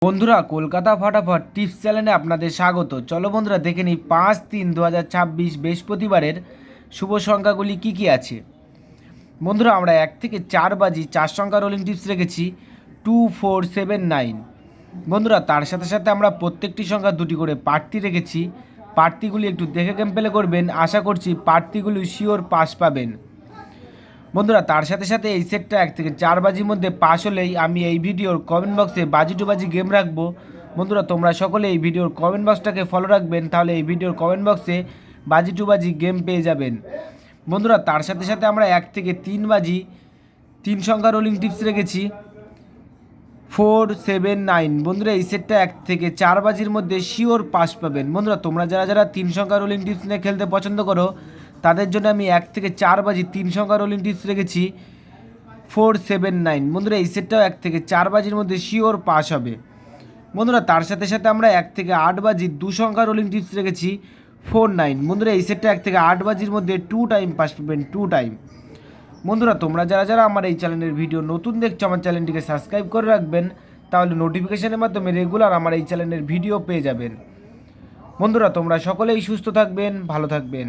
বন্ধুরা, কলকাতা ফাটাফট টিপস চ্যানেলে আপনাদের স্বাগত। চলো বন্ধুরা, দেখে নিই 5-3-2026 বৃহস্পতিবারের শুভ সংখ্যাগুলি কি কি আছে। বন্ধুরা, আমরা 1 থেকে 4 বাজি 4 সংখ্যা রোলিং টিপস রেখেছি 2479। বন্ধুরা, তার সাথে সাথে আমরা প্রত্যেকটি সংখ্যা দুটি করে প্রার্থী রেখেছি। প্রার্থীগুলি একটু দেখে গেম প্লে করবেন, আশা করছি প্রার্থীগুলি শিওর পাস পাবেন। বন্ধুরা, তার সাথে সাথে এই সেটটা 1 থেকে 4 বাজির মধ্যে পাস হলেই আমি এই ভিডিওর কমেন্ট বক্সে বাজি টু বাজি গেম রাখবো। বন্ধুরা, তোমরা সকলে এই ভিডিওর কমেন্ট বক্সটাকে ফলো রাখবেন, তাহলে এই ভিডিওর কমেন্ট বক্সে বাজি টু বাজি গেম পেয়ে যাবেন। বন্ধুরা, তার সাথে সাথে আমরা 1 থেকে 3 বাজি 3 সংখ্যা রোলিং টিপস রেখেছি 479। বন্ধুরা, এই সেটটা 1 থেকে 4 বাজির মধ্যে শিওর পাস পাবেন। বন্ধুরা, তোমরা যারা যারা 3 সংখ্যা রোলিং টিপস নিয়ে খেলতে পছন্দ করো, তাদের জন্য আমি 1 থেকে 4 বাজি 3 সংখ্যা রোলিং টিপস রেখেছি 479। বন্ধুরা, এই সেটটাও 1 থেকে 4 বাজির মধ্যে শিওর পাস হবে। বন্ধুরা, তার সাথে সাথে আমরা 1 থেকে 8 বাজি 2 সংখ্যা রোলিং টিপস রেখেছি 49। বন্ধুরা, এই সেটটা 1 থেকে 8 বাজির মধ্যে 2 টাইম পাস পাবেন, 2 টাইম। বন্ধুরা, তোমরা যারা যারা আমার এই চ্যানেলের ভিডিও নতুন দেখছো, আমার চ্যানেলটিকে সাবস্ক্রাইব করে রাখবেন, তাহলে নোটিফিকেশনের মাধ্যমে রেগুলার আমার এই চ্যানেলের ভিডিও পেয়ে যাবেন। বন্ধুরা, তোমরা সকলেই সুস্থ থাকবেন, ভালো থাকবেন।